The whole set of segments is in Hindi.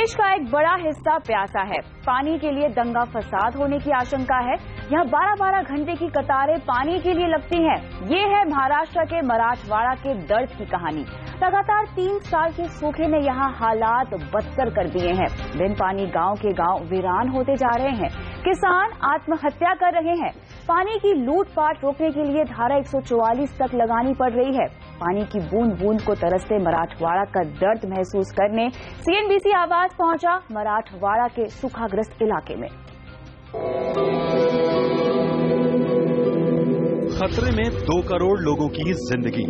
देश का एक बड़ा हिस्सा प्यासा है। पानी के लिए दंगा फसाद होने की आशंका है। यहाँ 12-12 घंटे की कतारें पानी के लिए लगती हैं। ये है महाराष्ट्र के मराठवाड़ा के दर्द की कहानी। लगातार 3 साल के सूखे ने यहाँ हालात बदतर कर दिए हैं। बिन पानी गांव के गांव वीरान होते जा रहे हैं। किसान आत्महत्या कर रहे हैं। पानी की लूटपाट रोकने के लिए धारा 144 तक लगानी पड़ रही है। पानी की बूंद बूंद को तरसते मराठवाड़ा का दर्द महसूस करने सीएनबीसी आवाज पहुंचा मराठवाड़ा के सूखाग्रस्त इलाके में। खतरे में 2 करोड़ लोगों की जिंदगी।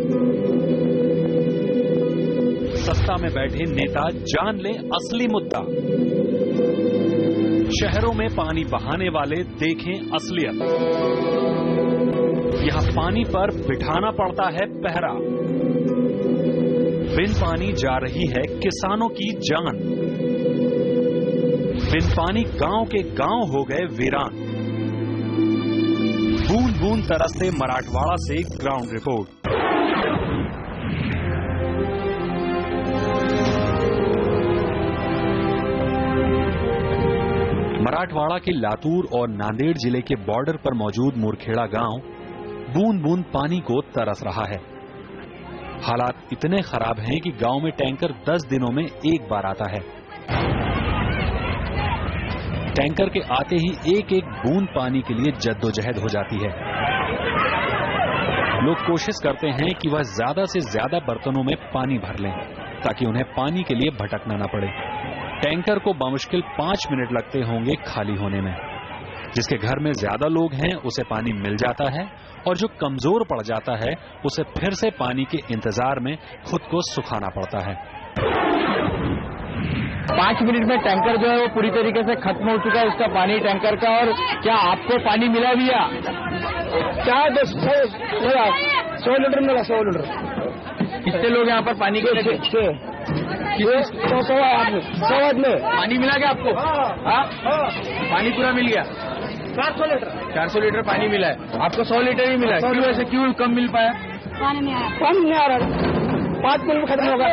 सत्ता में बैठे नेता जान लें असली मुद्दा। शहरों में पानी बहाने वाले देखें असलियत। यहां पानी पर बिठाना पड़ता है पहरा। बिन पानी जा रही है किसानों की जान। बिन पानी गांव के गांव हो गए वीरान। बूंद बूंद तरसते मराठवाड़ा से ग्राउंड रिपोर्ट। मराठवाड़ा के लातूर और नांदेड़ जिले के बॉर्डर पर मौजूद मुरखेड़ा गांव बूंद बूंद पानी को तरस रहा है। हालात इतने खराब हैं कि गांव में टैंकर 10 दिनों में एक बार आता है। टैंकर के आते ही एक एक बूंद पानी के लिए जद्दोजहद हो जाती है। लोग कोशिश करते हैं कि वह ज्यादा से ज्यादा बर्तनों में पानी भर लें ताकि उन्हें पानी के लिए भटकना न पड़े। टैंकर को बामुश्किल 5 मिनट लगते होंगे खाली होने में। जिसके घर में ज्यादा लोग हैं उसे पानी मिल जाता है और जो कमजोर पड़ जाता है उसे फिर से पानी के इंतजार में खुद को सुखाना पड़ता है। 5 मिनट में टैंकर जो है वो पूरी तरीके से खत्म हो चुका है उसका पानी टैंकर का। और क्या आपको पानी मिला भी? क्या 100 लीटर मिला? 100 लीटर। कितने लोग यहाँ पर पानी के लिए? 100 आदमी। पानी मिला क्या आपको? पानी पूरा मिल गया? 400 लीटर पानी मिला है आपको। 100 लीटर ही मिला है। क्यों ऐसे क्यों कम मिल पाया? पानी नहीं आ रहा। 5 मिनट में खत्म होगा।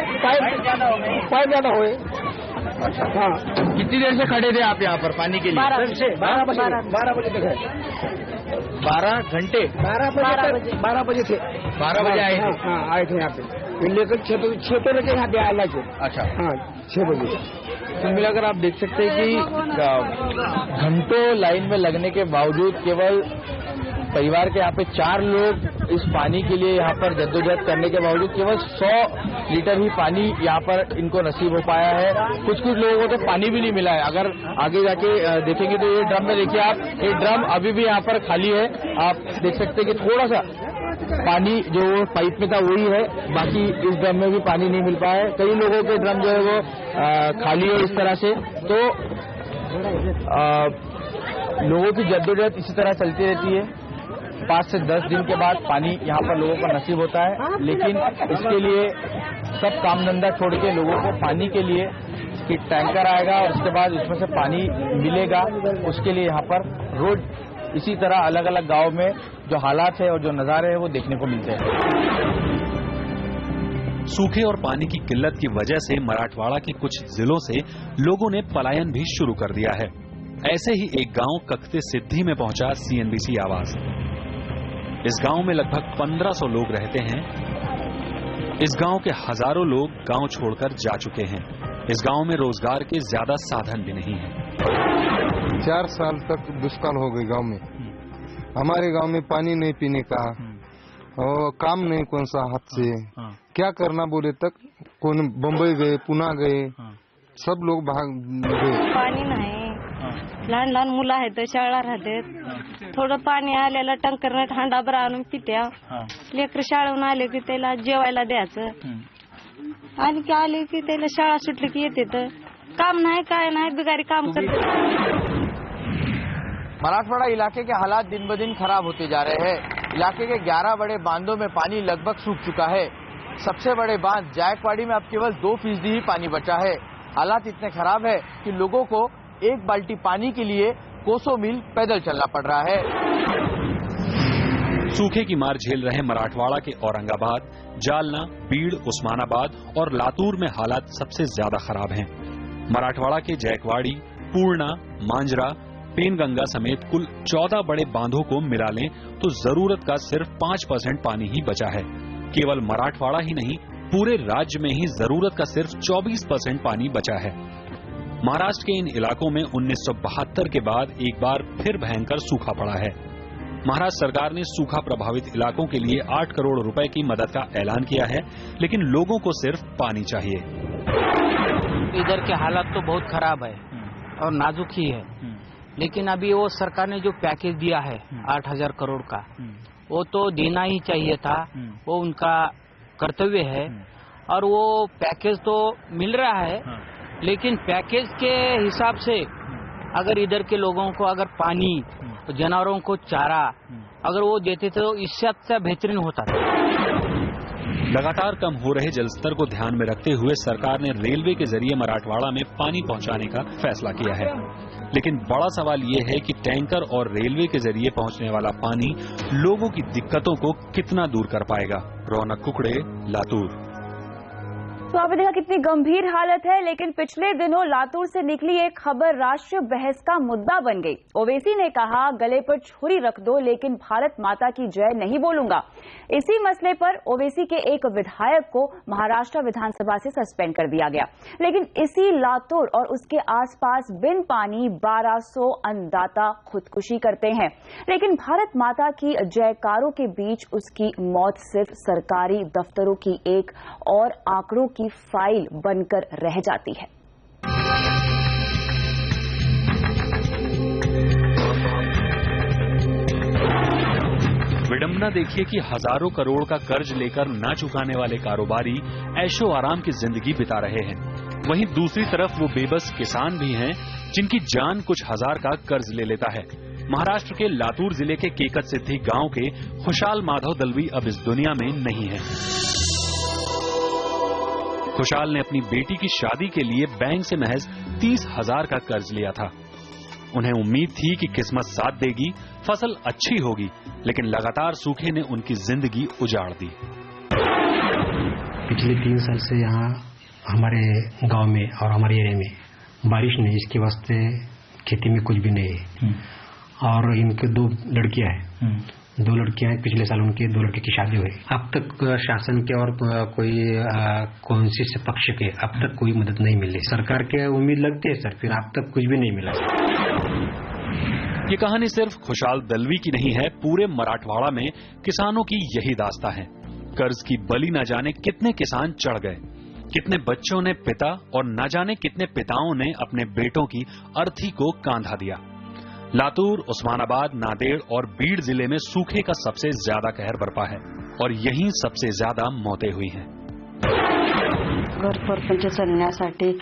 पाइप ज्यादा हो। हाँ। कितनी देर से खड़े थे आप यहाँ पर पानी के लिए? 12 बजे तक है। 12 घंटे? 12 बजे थे। 12 बजे आए थे? हाँ आए थे यहाँ पे। लेकर 6 बजे यहाँ पे आया। अच्छा हाँ 6 बजे। तो मिलाकर आप देख सकते हैं कि घंटों लाइन में लगने के बावजूद केवल परिवार के यहाँ पे 4 लोग इस पानी के लिए यहाँ पर जद्दोजहद करने के बावजूद केवल 100 लीटर ही पानी यहाँ पर इनको नसीब हो पाया है। कुछ लोगों को तो पानी भी नहीं मिला है। अगर आगे जाके देखेंगे तो ये ड्रम में देखिए आप, ये ड्रम अभी भी यहाँ पर खाली है। आप देख सकते हैं कि थोड़ा सा पानी जो पाइप में था वही है, बाकी इस ड्रम में भी पानी नहीं मिल पाया है। कई लोगों के ड्रम जो है वो खाली है इस तरह से। तो लोगों की जद्दोजहद इसी तरह चलती रहती है। 5 से 10 दिन के बाद पानी यहाँ पर लोगों को नसीब होता है, लेकिन इसके लिए सब काम धंधा छोड़ के लोगों को पानी के लिए कि टैंकर आएगा और उसके बाद उसमें से पानी मिलेगा, उसके लिए यहाँ पर रोज इसी तरह अलग अलग गांव में जो हालात है और जो नजारे हैं वो देखने को मिलते हैं। सूखे और पानी की किल्लत की वजह से मराठवाड़ा के कुछ जिलों से लोगों ने पलायन भी शुरू कर दिया है। ऐसे ही एक गांव ककते सिद्धि में पहुंचा सीएनबीसी आवाज। इस गांव में लगभग 1500 लोग रहते हैं। इस गांव के हजारों लोग गांव छोड़कर जा चुके हैं। इस गांव में रोजगार के ज्यादा साधन भी नहीं हैं। 4 साल तक दुष्काल हो गई गांव में। हमारे गांव में पानी नहीं पीने का और काम नहीं कौन सा हाथ से। क्या करना बोले तक कौन बम्बई गए, पुणे गए, सब लोग भाग गए। पाणी नाही, लहान लहान मुलं आहेत, शाळा राहतात. थोडं पाणी आलेलं टँकरने हांडाभर आणून पित्या. लेकर शाळेहून आले की त्याला जेवायला द्यायचं. आणि की आले की त्याला शाळा सुटली की येते तर काम नाही काय नाही बिगारी काम करते. मराठवाड़ा इलाके के हालात दिन ब दिन खराब होते जा रहे हैं। इलाके के 11 बड़े बांधों में पानी लगभग सूख चुका है। सबसे बड़े बांध जायकवाड़ी में अब केवल 2% ही पानी बचा है। हालात इतने खराब है कि लोगों को 1 बाल्टी पानी के लिए कोसों मील पैदल चलना पड़ रहा है। सूखे की मार झेल रहे मराठवाड़ा के औरंगाबाद, जालना, बीड़, उस्मानाबाद और लातूर में हालात सबसे ज्यादा खराब हैं। मराठवाड़ा के जैकवाड़ी, पूर्णा, मांजरा, पेनगंगा समेत कुल 14 बड़े बांधों को मिला लें तो जरूरत का सिर्फ 5% पानी ही बचा है। केवल मराठवाड़ा ही नहीं, पूरे राज्य में ही जरूरत का सिर्फ 24% पानी बचा है। महाराष्ट्र के इन इलाकों में 1972 के बाद एक बार फिर भयंकर सूखा पड़ा है। महाराष्ट्र सरकार ने सूखा प्रभावित इलाकों के लिए 8 करोड़ रुपए की मदद का ऐलान किया है, लेकिन लोगों को सिर्फ पानी चाहिए। इधर के हालात तो बहुत खराब है और नाजुक ही है, लेकिन अभी वो सरकार ने जो पैकेज दिया है 8,000 करोड़ का, वो तो देना ही चाहिए था, वो उनका कर्तव्य है। और वो पैकेज तो मिल रहा है, लेकिन पैकेज के हिसाब से अगर इधर के लोगों को अगर पानी, जानवरों को चारा अगर वो देते तो इससे अच्छा बेहतरीन होता था। लगातार कम हो रहे जलस्तर को ध्यान में रखते हुए सरकार ने रेलवे के जरिए मराठवाड़ा में पानी पहुंचाने का फैसला किया है, लेकिन बड़ा सवाल ये है कि टैंकर और रेलवे के जरिए पहुंचने वाला पानी लोगों की दिक्कतों को कितना दूर कर पाएगा। रौनक कुकड़े, लातूर। तो आपने देखा कितनी गंभीर हालत है, लेकिन पिछले दिनों लातूर से निकली एक खबर राष्ट्रीय बहस का मुद्दा बन गई। ओवैसी ने कहा गले पर छुरी रख दो लेकिन भारत माता की जय नहीं बोलूंगा। इसी मसले पर ओवैसी के एक विधायक को महाराष्ट्र विधानसभा से सस्पेंड कर दिया गया, लेकिन इसी लातूर और उसके आसपास बिन पानी 1200 अन्नदाता खुदकुशी करते हैं, लेकिन भारत माता की जयकारों के बीच उसकी मौत सिर्फ सरकारी दफ्तरों की एक और आंकड़ों की फाइल बनकर रह जाती है। विडंबना देखिए कि हजारों करोड़ का कर्ज लेकर ना चुकाने वाले कारोबारी ऐशो आराम की जिंदगी बिता रहे हैं। वहीं दूसरी तरफ वो बेबस किसान भी हैं जिनकी जान कुछ हजार का कर्ज ले लेता है। महाराष्ट्र के लातूर जिले के केकत सिद्धि गांव के खुशाल माधव दलवी अब इस दुनिया में नहीं है। खुशाल ने अपनी बेटी की शादी के लिए बैंक से महज 30,000 का कर्ज लिया था। उन्हें उम्मीद थी कि किस्मत साथ देगी, फसल अच्छी होगी, लेकिन लगातार सूखे ने उनकी जिंदगी उजाड़ दी। पिछले 3 साल से यहाँ हमारे गांव में और हमारे एरिया में बारिश नहीं, इसके वास्ते खेती में कुछ भी नहीं है। और इनके 2 लड़कियां हैं, 2 लड़कियां हैं। पिछले साल उनके 2 लड़के की शादी हुई। अब तक शासन के और कोई कौन से पक्ष के अब तक कोई मदद नहीं मिली। सरकार के उम्मीद लगती है सर, फिर अब तक कुछ भी नहीं मिला। ये कहानी सिर्फ खुशाल दलवी की नहीं है, पूरे मराठवाड़ा में किसानों की यही दास्तां है। कर्ज की बलि न जाने कितने किसान चढ़ गए, कितने बच्चों ने पिता और न जाने कितने पिताओं ने अपने बेटों की अर्थी को कांधा दिया। लातूर, उस्मानाबाद, नांदेड़ और बीड जिले में सूखे का सबसे ज्यादा कहर बरपा है और यहीं सबसे ज्यादा मौतें हुई हैं। घर परपंच चालण्यासाठी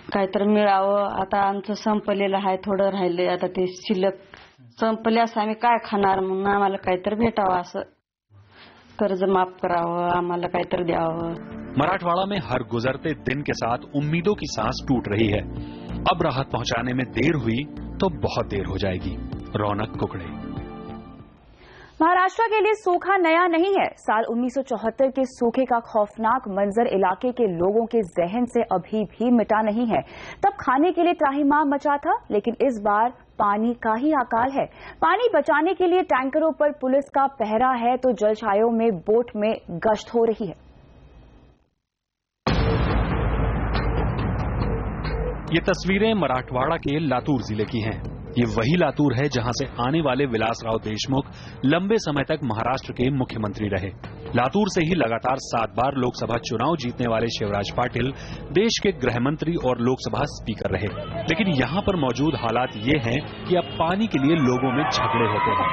काहीतरी मिळावं। आता आमचं संपलेलं आहे, थोडं राहिलंय, आता ते शिल्लक संपल्यास आम्ही काय खाणार, म्हणून आम्हाला काहीतरी भेटावं, असं कर्ज माफ करावं, आम्हाला काहीतरी द्यावं। मराठवाड़ा में हर गुजरते दिन के साथ उम्मीदों की सांस टूट रही है। अब राहत पहुंचाने में देर हुई तो बहुत देर हो जाएगी। रौनक कुकड़े। महाराष्ट्र के लिए सूखा नया नहीं है। साल 1974 के सूखे का खौफनाक मंजर इलाके के लोगों के जहन से अभी भी मिटा नहीं है। तब खाने के लिए त्राहिमाम मचा था, लेकिन इस बार पानी का ही अकाल है। पानी बचाने के लिए टैंकरों पर पुलिस का पहरा है तो जलशायों में बोट में गश्त हो रही है। ये तस्वीरें मराठवाड़ा के लातूर जिले की हैं। ये वही लातूर है जहां से आने वाले विलासराव देशमुख लंबे समय तक महाराष्ट्र के मुख्यमंत्री रहे। लातूर से ही लगातार 7 बार लोकसभा चुनाव जीतने वाले शिवराज पाटिल देश के गृह मंत्री और लोकसभा स्पीकर रहे। लेकिन यहां पर मौजूद हालात ये हैं कि अब पानी के लिए लोगों में झगड़े होते हैं,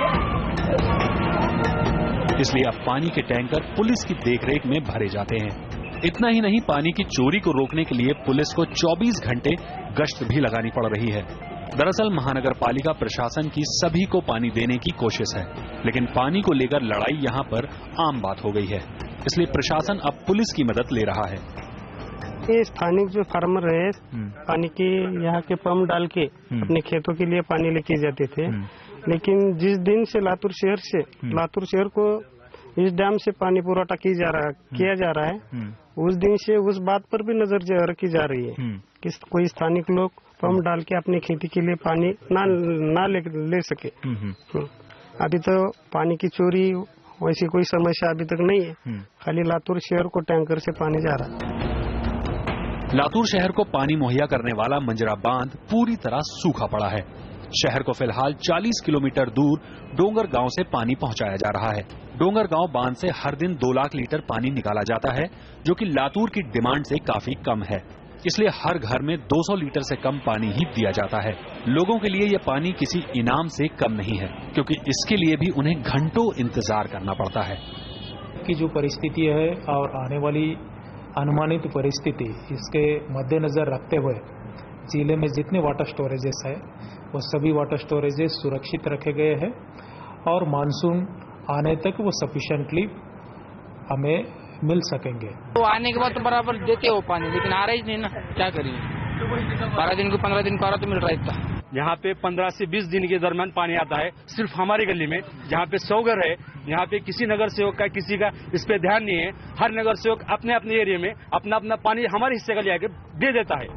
इसलिए अब पानी के टैंकर पुलिस की देखरेख में भरे जाते हैं। इतना ही नहीं, पानी की चोरी को रोकने के लिए पुलिस को 24 घंटे गश्त भी लगानी पड़ रही है। दरअसल महानगर पालिका प्रशासन की सभी को पानी देने की कोशिश है, लेकिन पानी को लेकर लड़ाई यहां पर आम बात हो गई है, इसलिए प्रशासन अब पुलिस की मदद ले रहा है। ये स्थानिक जो फार्मर है, पानी के यहाँ के पंप डाल के अपने खेतों के लिए पानी लेके जाते थे, लेकिन जिस दिन से लातूर शहर को इस डैम से पानी पुरवठा किया जा रहा है, उस दिन से उस बात पर भी नजर रखी जा रही है कि कोई स्थानिक लोग पंप डाल के अपनी खेती के लिए पानी ना ले सके। अभी तो पानी की चोरी वैसी कोई समस्या अभी तक नहीं है, खाली लातूर शहर को टैंकर से पानी जा रहा है। लातूर शहर को पानी मुहैया करने वाला मंजरा बांध पूरी तरह सूखा पड़ा है। शहर को फिलहाल 40 किलोमीटर दूर डोंगर गांव से पानी पहुंचाया जा रहा है। डोंगर गांव बांध से हर दिन 2 लाख लीटर पानी निकाला जाता है, जो कि लातूर की डिमांड से काफी कम है। इसलिए हर घर में 200 लीटर से कम पानी ही दिया जाता है। लोगों के लिए ये पानी किसी इनाम से कम नहीं है, क्योंकि इसके लिए भी उन्हें घंटों इंतजार करना पड़ता है। की जो परिस्थिति है और आने वाली अनुमानित परिस्थिति, इसके मद्देनजर रखते हुए जिले में जितने वाटर स्टोरेजेस है वो सभी वाटर स्टोरेजेस सुरक्षित रखे गए हैं और मानसून आने तक वो सफिशिएंटली हमें मिल सकेंगे। तो आने के बाद तो बराबर देते हो पानी, लेकिन आ रहा ही नहीं ना, क्या करिए। 12 दिन को 15 दिन को आ रहा तो मिल रहा था। यहाँ पे 15 से 20 दिन के दरमियान पानी आता है सिर्फ हमारी गली में, जहाँ पे 100 घर है। यहाँ पे किसी नगर सेवक का किसी का इस पे ध्यान नहीं है। हर नगर सेवक अपने अपने एरिया में अपना अपना पानी हमारे हिस्से का ले आके दे देता है।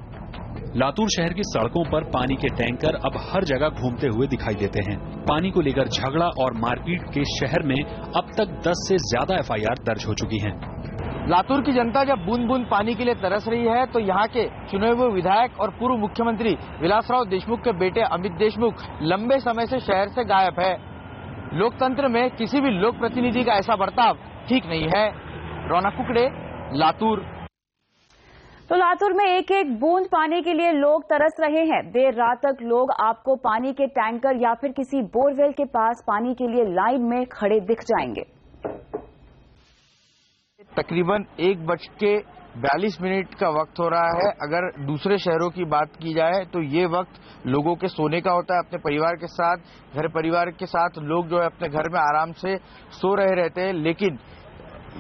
लातूर शहर की सड़कों पर पानी के टैंकर अब हर जगह घूमते हुए दिखाई देते हैं। पानी को लेकर झगड़ा और मारपीट के शहर में अब तक 10 से ज्यादा FIR दर्ज हो चुकी हैं। लातूर की जनता जब बूंद बूंद पानी के लिए तरस रही है तो यहाँ के चुने हुए विधायक और पूर्व मुख्यमंत्री विलासराव देशमुख के बेटे अमित देशमुख लंबे समय से शहर से गायब है। लोकतंत्र में किसी भी लोक प्रतिनिधि का ऐसा बर्ताव ठीक नहीं है। रौनक कुकड़े, लातूर। तो लातूर में एक एक बूंद पानी के लिए लोग तरस रहे हैं। देर रात तक लोग आपको पानी के टैंकर या फिर किसी बोरवेल के पास पानी के लिए लाइन में खड़े दिख जाएंगे। तकरीबन 1:42 का वक्त हो रहा है। अगर दूसरे शहरों की बात की जाए तो ये वक्त लोगों के सोने का होता है। अपने परिवार के साथ, घर परिवार के साथ लोग जो है अपने घर में आराम से सो रहे रहते हैं, लेकिन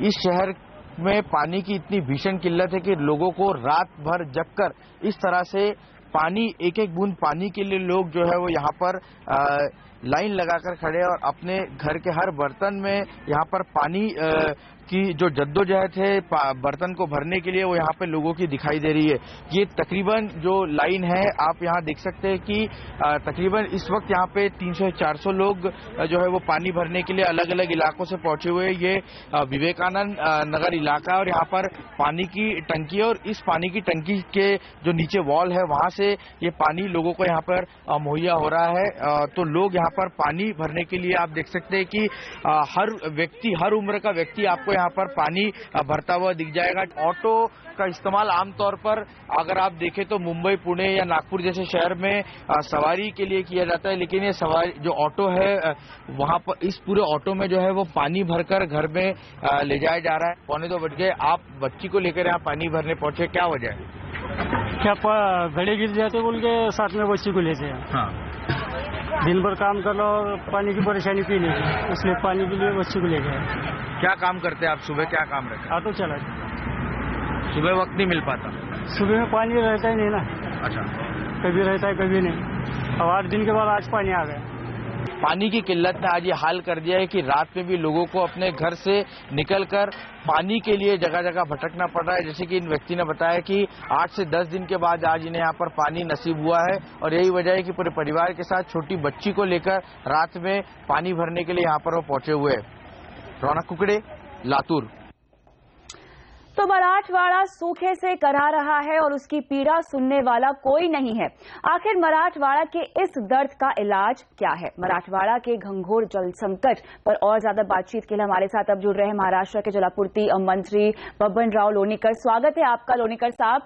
इस शहर में पानी की इतनी भीषण किल्लत है कि लोगों को रात भर जगकर इस तरह से पानी, एक एक बूंद पानी के लिए लोग जो है वो यहाँ पर लाइन लगाकर खड़े और अपने घर के हर बर्तन में यहाँ पर पानी की जो जद्दोजहद है बर्तन को भरने के लिए वो यहाँ पे लोगों की दिखाई दे रही है। ये तकरीबन जो लाइन है आप यहाँ देख सकते हैं कि तकरीबन इस वक्त यहाँ पे 300-400 लोग जो है वो पानी भरने के लिए अलग अलग इलाकों से पहुंचे हुए। ये विवेकानंद नगर इलाका है और यहाँ पर पानी की टंकी है और इस पानी की टंकी के जो नीचे वॉल है वहाँ से ये पानी लोगों को यहाँ पर मुहैया हो रहा है। तो लोग यहाँ पर पानी भरने के लिए आप देख सकते हैं कि हर व्यक्ति, हर उम्र का व्यक्ति आपको यहाँ पर पानी भरता हुआ दिख जाएगा। ऑटो का इस्तेमाल आमतौर पर अगर आप देखें तो मुंबई, पुणे या नागपुर जैसे शहर में सवारी के लिए किया जाता है, लेकिन ये सवारी जो ऑटो है वहाँ पर इस पूरे ऑटो में जो है वो पानी भरकर घर में ले जाया जा रहा है। 1:45 बज गए, आप बच्ची को लेकर यहाँ पानी भरने पहुंचे, क्या वजह है? क्या घड़े गिर जाते बोल के साथ में बच्ची को लेते हैं। हाँ, दिन भर काम कर लो और पानी की परेशानी पीने की, इसलिए पानी के लिए बच्ची को ले गए। क्या काम करते हैं आप? सुबह क्या काम रहता है? ऑटो चला। सुबह वक्त नहीं मिल पाता? सुबह में पानी रहता ही नहीं ना। अच्छा, कभी रहता है कभी नहीं। अब 8 दिन के बाद आज पानी आ गया। पानी की किल्लत ने आज ये हाल कर दिया है कि रात में भी लोगों को अपने घर से निकलकर पानी के लिए जगह जगह भटकना पड़ रहा है। जैसे कि इन व्यक्ति ने बताया कि 8 से 10 दिन के बाद आज इन्हें यहाँ पर पानी नसीब हुआ है और यही वजह है कि पूरे परिवार के साथ छोटी बच्ची को लेकर रात में पानी भरने के लिए यहाँ पर वो पहुंचे हुए हैं। रौनक कुकड़े, लातूर। तो मराठवाड़ा सूखे से करा रहा है और उसकी पीड़ा सुनने वाला कोई नहीं है। आखिर मराठवाड़ा के इस दर्द का इलाज क्या है? मराठवाड़ा के घंघोर जल संकट पर और ज्यादा बातचीत के लिए हमारे साथ अब जुड़ रहे हैं महाराष्ट्र के जलापूर्ति मंत्री बब्बन राव लोणीकर। स्वागत है आपका लोणीकर साहब।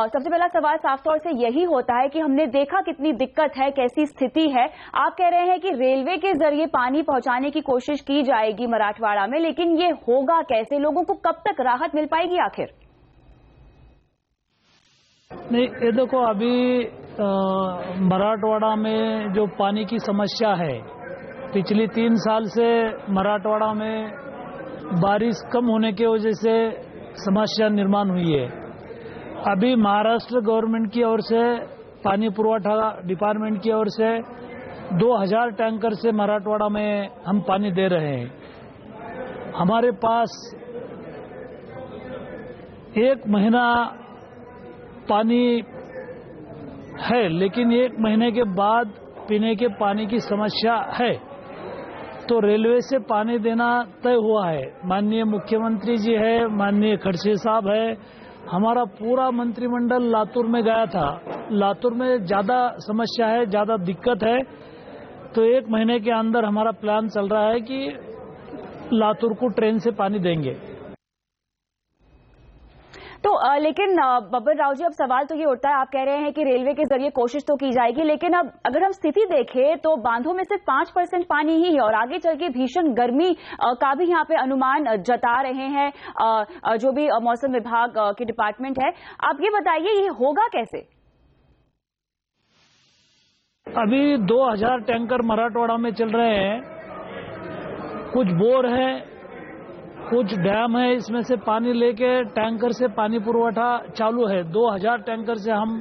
सबसे पहला सवाल साफ तौर से यही होता है कि हमने देखा कितनी दिक्कत है, कैसी स्थिति है। आप कह रहे हैं कि रेलवे के जरिए पानी पहुंचाने की कोशिश की जाएगी मराठवाड़ा में, लेकिन ये होगा कैसे? लोगों को कब तक राहत मिल पाएगी आखिर? नहीं, ये देखो, अभी मराठवाड़ा में जो पानी की समस्या है, पिछली 3 साल से मराठवाड़ा में बारिश कम होने की वजह से समस्या निर्माण हुई है। अभी महाराष्ट्र गवर्नमेंट की ओर से, पानी पुरवठा डिपार्टमेंट की ओर से 2000 टैंकर से मराठवाड़ा में हम पानी दे रहे हैं। हमारे पास 1 महीना पानी है, लेकिन 1 महीने के बाद पीने के पानी की समस्या है, तो रेलवे से पानी देना तय हुआ है। माननीय मुख्यमंत्री जी है, माननीय खड़से साहब है, हमारा पूरा मंत्रिमंडल लातूर में गया था। लातूर में ज्यादा समस्या है, ज्यादा दिक्कत है, तो 1 महीने के अंदर हमारा प्लान चल रहा है कि लातूर को ट्रेन से पानी देंगे। तो लेकिन बब्बर राव जी, अब सवाल तो ये उठता है, आप कह रहे हैं कि रेलवे के जरिए कोशिश तो की जाएगी, लेकिन अब अगर हम स्थिति देखें तो बांधों में सिर्फ 5% पानी ही है और आगे चल के भीषण गर्मी का भी यहाँ पे अनुमान जता रहे हैं जो भी मौसम विभाग के डिपार्टमेंट है। आप ये बताइए, ये होगा कैसे? अभी 2000 टैंकर मराठवाड़ा में चल रहे हैं, कुछ बोर है, कुछ डैम है, इसमें से पानी लेके टैंकर से पानी पुरवठा चालू है। 2000 टैंकर से हम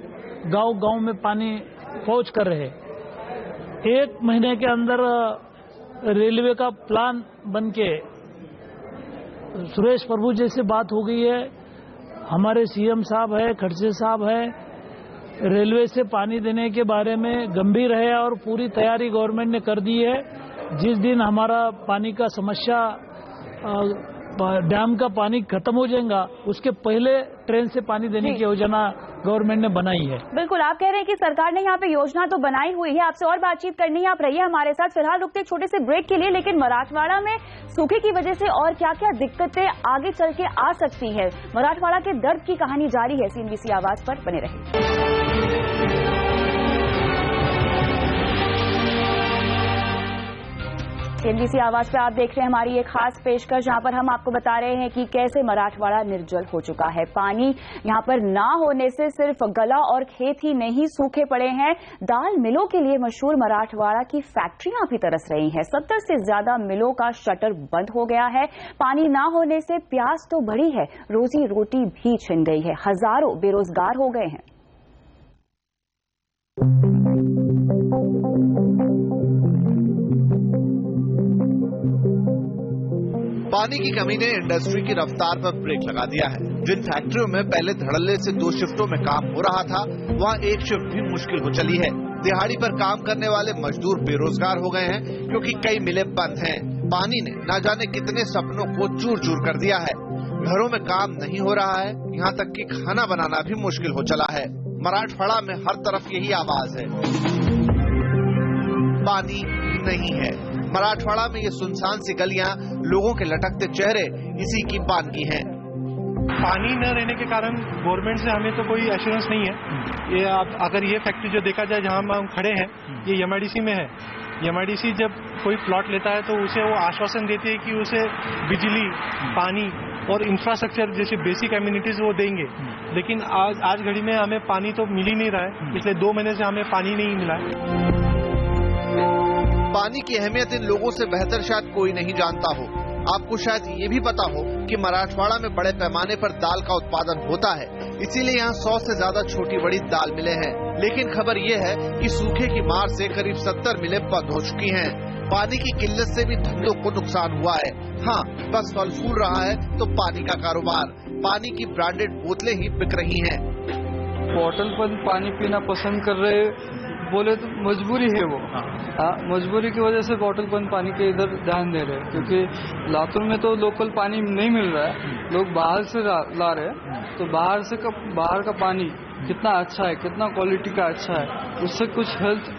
गांव-गांव में पानी पहुंच कर रहे हैं। 1 महीने के अंदर रेलवे का प्लान बनके सुरेश प्रभु जी से बात हो गई है, हमारे सीएम साहब है, खड़से साहब है, रेलवे से पानी देने के बारे में गंभीर है और पूरी तैयारी गवर्नमेंट ने कर दी है। जिस दिन हमारा पानी का समस्या डैम का पानी खत्म हो जाएगा, उसके पहले ट्रेन से पानी देने की योजना गवर्नमेंट ने बनाई है। बिल्कुल, आप कह रहे हैं कि सरकार ने यहाँ पे योजना तो बनाई हुई है। आपसे और बातचीत करनी है, आप रहिए हमारे साथ। फिलहाल रुकते छोटे से ब्रेक के लिए, लेकिन मराठवाड़ा में सूखे की वजह से और क्या क्या दिक्कतें आगे चल के आ सकती है, मराठवाड़ा के दर्द की कहानी जारी है। सीएनबीसी आवाज पर बने रहिए। सीएनबीसी आवाज पे आप देख रहे हैं हमारी एक खास पेशकश, जहां पर हम आपको बता रहे हैं कि कैसे मराठवाड़ा निर्जल हो चुका है। पानी यहां पर ना होने से सिर्फ गला और खेत ही नहीं सूखे पड़े हैं, दाल मिलों के लिए मशहूर मराठवाड़ा की फैक्ट्रियां भी तरस रही हैं। 70 से ज्यादा मिलों का शटर बंद हो गया है। पानी ना होने से प्यास तो बढ़ी है, रोजी रोटी भी छिन गई है, हजारों बेरोजगार हो गए हैं। पानी की कमी ने इंडस्ट्री की रफ्तार पर ब्रेक लगा दिया है। जिन फैक्ट्रियों में पहले धड़ल्ले से 2 शिफ्टों में काम हो रहा था, वहाँ 1 शिफ्ट भी मुश्किल हो चली है। दिहाड़ी पर काम करने वाले मजदूर बेरोजगार हो गए हैं, क्योंकि कई मिलें बंद हैं। पानी ने न जाने कितने सपनों को चूर चूर कर दिया है। घरों में काम नहीं हो रहा है, यहाँ तक कि खाना बनाना भी मुश्किल हो चला है। मराठवाड़ा में हर तरफ यही आवाज है, पानी नहीं है। मराठवाड़ा में ये सुनसान सी गलियां, लोगों के लटकते चेहरे इसी की पानगी हैं। पानी न रहने के कारण गवर्नमेंट से हमें तो कोई एश्योरेंस नहीं है। ये अगर ये फैक्ट्री जो देखा जाए जहां हम खड़े हैं, ये एमआईडीसी में है। एमआईडीसी जब कोई प्लॉट लेता है तो उसे वो आश्वासन देती है कि उसे बिजली, पानी और इंफ्रास्ट्रक्चर जैसे बेसिक एम्यूनिटीज वो देंगे, लेकिन आज घड़ी में हमें पानी तो मिल ही नहीं रहा है। पिछले 2 महीने से हमें पानी नहीं मिला है। पानी की अहमियत इन लोगों से बेहतर शायद कोई नहीं जानता हो। आपको शायद ये भी पता हो कि मराठवाड़ा में बड़े पैमाने पर दाल का उत्पादन होता है, इसीलिए यहाँ 100 से ज्यादा छोटी बड़ी दाल मिलें हैं। लेकिन खबर ये है कि सूखे की मार से करीब 70 मिलें बंद हो चुकी हैं। पानी की किल्लत से भी धंधों को नुकसान हुआ है। हाँ, बस फल फूल रहा है तो पानी का कारोबार। पानी की ब्रांडेड बोतलें ही बिक रही हैं। बॉटल पर पानी पीना पसंद कर रहे बोले तो मजबूरी है वो। हाँ, मजबूरी की वजह से बॉटल बंद पानी के इधर ध्यान दे रहे हैं, क्योंकि लातूर में तो लोकल पानी नहीं मिल रहा है, लोग बाहर से ला रहे हैं। तो बाहर का पानी कितना अच्छा है, कितना क्वालिटी का अच्छा है, उससे कुछ हेल्थ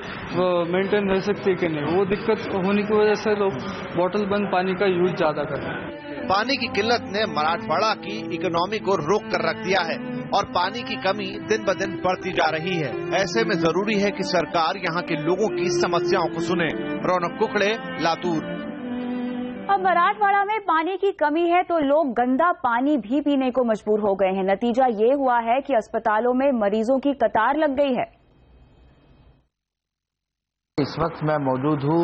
मेंटेन रह सकती है कि नहीं, वो दिक्कत होने की वजह से लोग बॉटल बंद पानी का यूज ज्यादा कर रहे हैं। पानी की किल्लत ने मराठवाड़ा की इकोनॉमी को रोक कर रख दिया है और पानी की कमी दिन ब दिन बढ़ती जा रही है। ऐसे में जरूरी है कि सरकार यहाँ के लोगों की समस्याओं को सुने। रौनक कुकड़े, लातूर। अब मराठवाड़ा में पानी की कमी है तो लोग गंदा पानी भी पीने को मजबूर हो गए हैं। नतीजा ये हुआ है कि अस्पतालों में मरीजों की कतार लग गई है। इस वक्त मैं मौजूद हूँ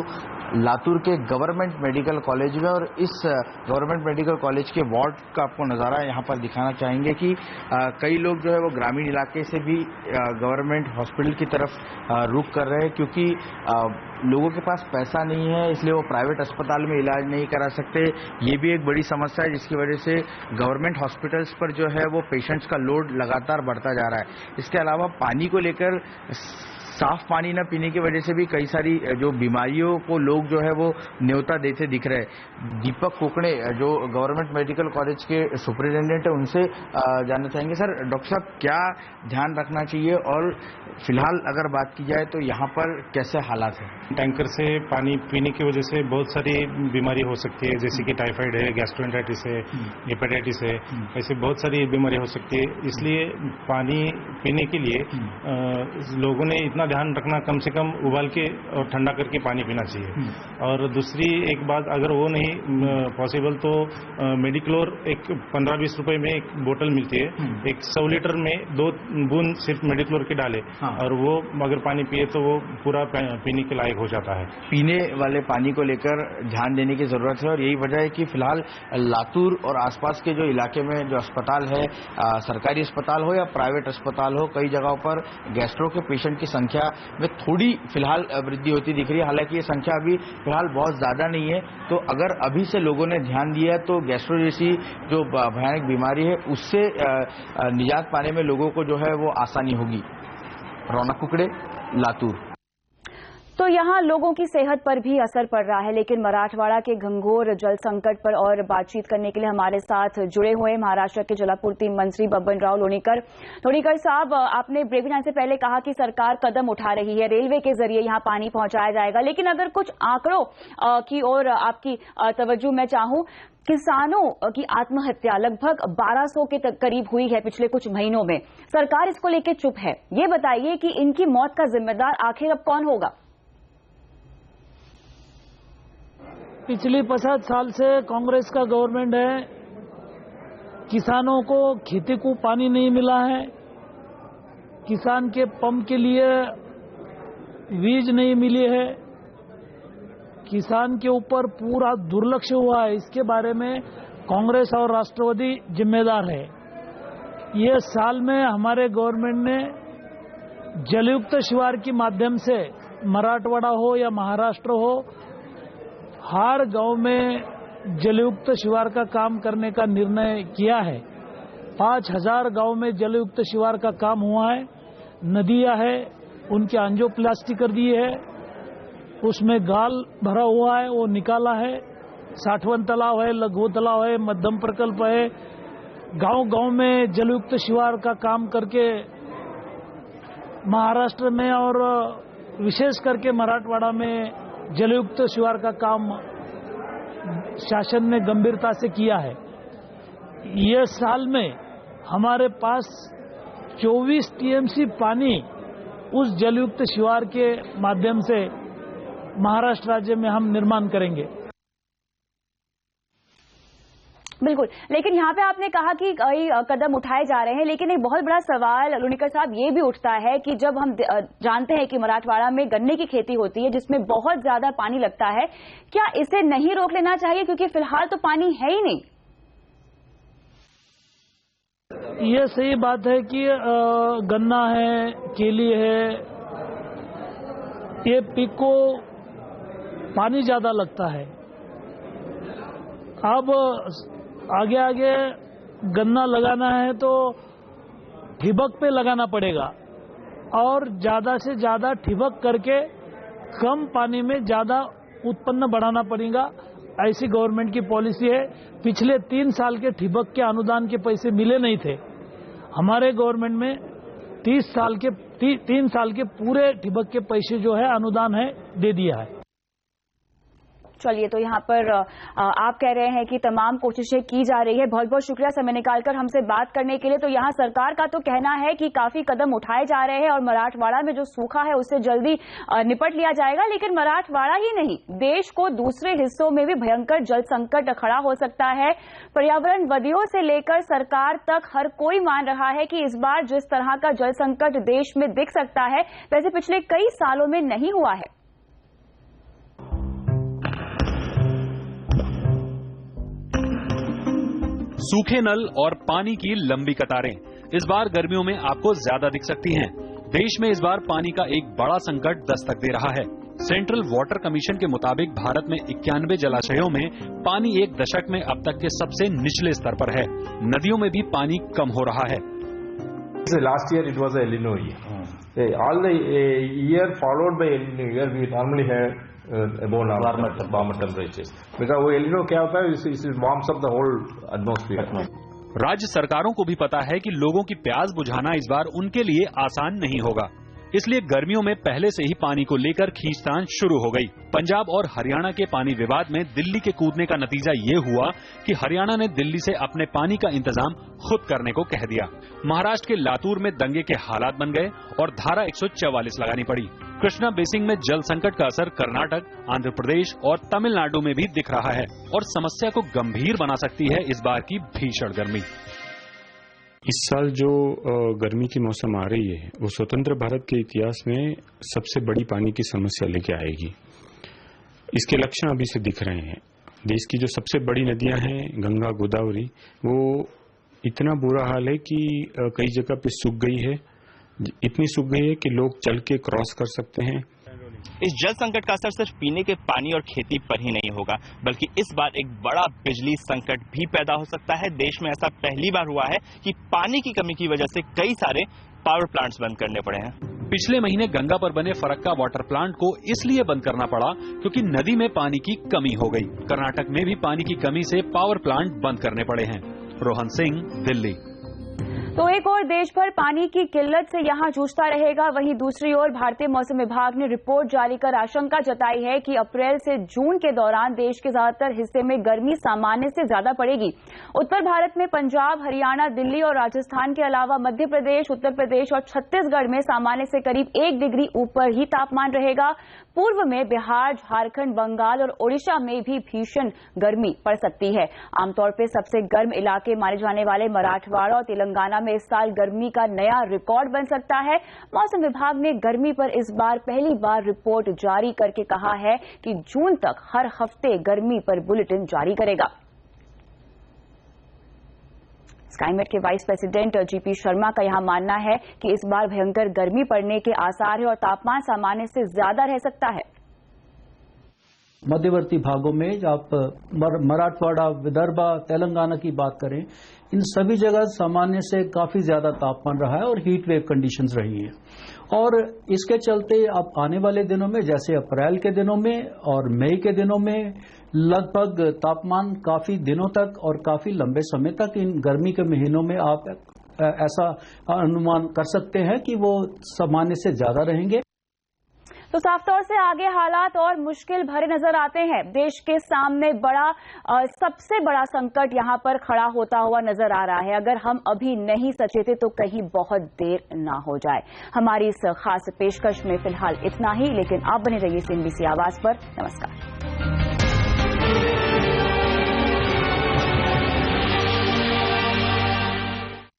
लातूर के गवर्नमेंट मेडिकल कॉलेज में, और इस गवर्नमेंट मेडिकल कॉलेज के वार्ड का आपको नज़ारा यहाँ पर दिखाना चाहेंगे कि कई लोग जो है वो ग्रामीण इलाके से भी गवर्नमेंट हॉस्पिटल की तरफ रुख कर रहे हैं, क्योंकि लोगों के पास पैसा नहीं है, इसलिए वो प्राइवेट अस्पताल में इलाज नहीं करा सकते। ये भी एक बड़ी समस्या है, जिसकी वजह से गवर्नमेंट हॉस्पिटल्स पर जो है वो पेशेंट्स का लोड लगातार बढ़ता जा रहा है। इसके अलावा पानी को लेकर साफ पानी न पीने की वजह से भी कई सारी जो बीमारियों को लोग जो है वो न्योता देते दिख रहे हैं। दीपक कोकड़े जो गवर्नमेंट मेडिकल कॉलेज के सुपरिटेंडेंट है, उनसे जानना चाहेंगे, सर डॉक्टर साहब क्या ध्यान रखना चाहिए और फिलहाल अगर बात की जाए तो यहाँ पर कैसे हालात हैं? टैंकर से पानी पीने की वजह से बहुत सारी बीमारी हो सकती है, जैसे कि टाइफाइड है, गैस्ट्रोएंटेराइटिस है, हेपेटाइटिस है, ऐसे बहुत सारी बीमारी हो सकती है। इसलिए पानी पीने के लिए लोगों ने इतना ध्यान रखना, कम से कम उबाल के और ठंडा करके पानी पीना चाहिए। और दूसरी एक बात, अगर वो नहीं पॉसिबल तो मेडिक्लोर एक 15-20 रुपए में एक बोतल मिलती है, एक 100 लीटर में 2 बूंद सिर्फ मेडिक्लोर के डाले और वो अगर पानी पिए तो वो पूरा पीने के लायक हो जाता है। पीने वाले पानी को लेकर ध्यान देने की जरूरत है, और यही वजह है कि फिलहाल लातूर और आसपास के जो इलाके में जो अस्पताल है, सरकारी अस्पताल हो या प्राइवेट अस्पताल हो, कई जगहों पर गैस्ट्रो के पेशेंट की संख्या में थोड़ी फिलहाल वृद्धि होती दिख रही है। हालांकि ये संख्या अभी फिलहाल बहुत ज्यादा नहीं है, तो अगर अभी से लोगों ने ध्यान दिया तो गैस्ट्रो जैसी जो भयानक बीमारी है उससे निजात पाने में लोगों को जो है वो आसानी होगी। रौनक कुकड़े, लातूर। तो यहाँ लोगों की सेहत पर भी असर पड़ रहा है, लेकिन मराठवाड़ा के घंघोर जल संकट पर और बातचीत करने के लिए हमारे साथ जुड़े हुए महाराष्ट्र के जलापूर्ति मंत्री बब्बनराव लोणीकर। लोणीकर साहब, आपने ब्रेक में जाने से पहले कहा कि सरकार कदम उठा रही है, रेलवे के जरिए यहाँ पानी पहुंचाया जाएगा, लेकिन अगर कुछ आंकड़ों की ओर आपकी तवज्जो मैं चाहूं, किसानों की आत्महत्या लगभग 1200 के करीब हुई है पिछले कुछ महीनों में। सरकार इसको लेकर चुप है। ये बताइए कि इनकी मौत का जिम्मेदार आखिर अब कौन होगा? पिछली 50 साल से कांग्रेस का गवर्नमेंट है, किसानों को खेती को पानी नहीं मिला है, किसान के पंप के लिए बीज नहीं मिली है, किसान के ऊपर पूरा दुर्लक्ष्य हुआ है। इसके बारे में कांग्रेस और राष्ट्रवादी जिम्मेदार है। ये साल में हमारे गवर्नमेंट ने जलयुक्त शिवार के माध्यम से मराठवाड़ा हो या महाराष्ट्र हो, हर गांव में जलयुक्त शिवार का काम करने का निर्णय किया है। 5000 गांव में जलयुक्त शिवार का काम हुआ है। नदियां है उनकी एंजियोप्लास्टी कर दी है, उसमें गाल भरा हुआ है वो निकाला है। 60वन तालाब है, लघु तालाब है, मध्यम प्रकल्प है। गांव-गांव में जलयुक्त शिवार का काम करके महाराष्ट्र में और विशेष करके मराठवाड़ा में जलयुक्त शिवार का काम शासन ने गंभीरता से किया है। ये साल में हमारे पास 24 टीएमसी पानी उस जलयुक्त शिवार के माध्यम से महाराष्ट्र राज्य में हम निर्माण करेंगे। बिल्कुल, लेकिन यहाँ पे आपने कहा कि कई कदम उठाए जा रहे हैं, लेकिन एक बहुत बड़ा सवाल लोणीकर साहब ये भी उठता है कि जब हम जानते हैं कि मराठवाड़ा में गन्ने की खेती होती है जिसमें बहुत ज्यादा पानी लगता है, क्या इसे नहीं रोक लेना चाहिए, क्योंकि फिलहाल तो पानी है ही नहीं? ये सही बात है कि गन्ना है, केली है, ये पीक को पानी ज्यादा लगता है। अब आगे आगे गन्ना लगाना है तो ठिबक पे लगाना पड़ेगा और ज्यादा से ज्यादा ठिबक करके कम पानी में ज्यादा उत्पन्न बढ़ाना पड़ेगा। ऐसी गवर्नमेंट की पॉलिसी है। पिछले 3 साल के ठिबक के अनुदान के पैसे मिले नहीं थे। हमारे गवर्नमेंट में 3 साल के पूरे ठिबक के पैसे जो है अनुदान है दे दिया है। चलिए, तो यहाँ पर आप कह रहे हैं कि तमाम कोशिशें की जा रही है। बहुत बहुत शुक्रिया समय निकालकर हमसे बात करने के लिए। तो यहाँ सरकार का तो कहना है कि काफी कदम उठाए जा रहे हैं और मराठवाड़ा में जो सूखा है उससे जल्दी निपट लिया जाएगा, लेकिन मराठवाड़ा ही नहीं, देश को दूसरे हिस्सों में भी भयंकर जल संकट खड़ा हो सकता है। पर्यावरणवादियों से लेकर सरकार तक हर कोई मान रहा है कि इस बार जिस तरह का जल संकट देश में दिख सकता है वैसे पिछले कई सालों में नहीं हुआ है। सूखे नल और पानी की लंबी कतारें इस बार गर्मियों में आपको ज्यादा दिख सकती हैं। देश में इस बार पानी का एक बड़ा संकट दस्तक दे रहा है। सेंट्रल वाटर कमीशन के मुताबिक भारत में 91 जलाशयों में पानी एक दशक में अब तक के सबसे निचले स्तर पर है। नदियों में भी पानी कम हो रहा है। Last year it was a El Nino year. All the year followed by El Nino year we normally have above warmer temperatures. Because वो El Nino क्या होता है? It warms up the whole atmosphere. राज्य सरकारों को भी पता है कि लोगों की प्यास बुझाना इस बार उनके लिए आसान नहीं होगा, इसलिए गर्मियों में पहले से ही पानी को लेकर खींचतान शुरू हो गई। पंजाब और हरियाणा के पानी विवाद में दिल्ली के कूदने का नतीजा ये हुआ कि हरियाणा ने दिल्ली से अपने पानी का इंतजाम खुद करने को कह दिया। महाराष्ट्र के लातूर में दंगे के हालात बन गए और धारा 144 लगानी पड़ी। कृष्णा बेसिन में जल संकट का असर कर्नाटक, आंध्र प्रदेश और तमिलनाडु में भी दिख रहा है और समस्या को गंभीर बना सकती है इस बार की भीषण गर्मी। इस साल जो गर्मी की मौसम आ रही है वो स्वतंत्र भारत के इतिहास में सबसे बड़ी पानी की समस्या लेके आएगी। इसके लक्षण अभी से दिख रहे हैं। देश की जो सबसे बड़ी नदियां हैं गंगा, गोदावरी, वो इतना बुरा हाल है कि कई जगह पे सूख गई है। इतनी सूख गई है कि लोग चल के क्रॉस कर सकते हैं। इस जल संकट का असर सिर्फ पीने के पानी और खेती पर ही नहीं होगा, बल्कि इस बार एक बड़ा बिजली संकट भी पैदा हो सकता है। देश में ऐसा पहली बार हुआ है कि पानी की कमी की वजह से कई सारे पावर प्लांट्स बंद करने पड़े हैं। पिछले महीने गंगा पर बने फरक्का वाटर प्लांट को इसलिए बंद करना पड़ा क्योंकि नदी में पानी की कमी हो गई। कर्नाटक में भी पानी की कमी से पावर प्लांट बंद करने पड़े हैं। रोहन सिंह, दिल्ली। तो एक और देश भर पानी की किल्लत से यहां जूझता रहेगा, वहीं दूसरी ओर भारतीय मौसम विभाग ने रिपोर्ट जारी कर आशंका जताई है कि अप्रैल से जून के दौरान देश के ज्यादातर हिस्से में गर्मी सामान्य से ज्यादा पड़ेगी। उत्तर भारत में पंजाब, हरियाणा, दिल्ली और राजस्थान के अलावा मध्य प्रदेश, उत्तर प्रदेश और छत्तीसगढ़ में सामान्य से करीब 1 डिग्री ऊपर ही तापमान रहेगा। पूर्व में बिहार, झारखंड, बंगाल और ओडिशा में भी भीषण गर्मी पड़ सकती है। आमतौर पर सबसे गर्म इलाके माने जाने वाले मराठवाड़ा और तेलंगाना में इस साल गर्मी का नया रिकॉर्ड बन सकता है। मौसम विभाग ने गर्मी पर इस बार पहली बार रिपोर्ट जारी करके कहा है कि जून तक हर हफ्ते गर्मी पर बुलेटिन जारी करेगा। स्काईमेट के वाइस प्रेसिडेंट जीपी शर्मा का यहां मानना है कि इस बार भयंकर गर्मी पड़ने के आसार है और तापमान सामान्य से ज्यादा रह सकता है। मध्यवर्ती भागों में आप मराठवाड़ा, विदर्भ, तेलंगाना की बात करें, इन सभी जगह सामान्य से काफी ज्यादा तापमान रहा है और हीट वेव कंडीशंस रही है। और इसके चलते अब आने वाले दिनों में, जैसे अप्रैल के दिनों में और मई के दिनों में, लगभग तापमान काफी दिनों तक और काफी लंबे समय तक इन गर्मी के महीनों में आप ऐसा अनुमान कर सकते हैं कि वो सामान्य से ज्यादा रहेंगे। तो साफ तौर से आगे हालात और मुश्किल भरे नजर आते हैं। देश के सामने सबसे बड़ा संकट यहां पर खड़ा होता हुआ नजर आ रहा है। अगर हम अभी नहीं सचेते तो कहीं बहुत देर ना हो जाए। हमारी इस खास पेशकश में फिलहाल इतना ही, लेकिन आप बने रहिए CNBC आवाज पर। नमस्कार।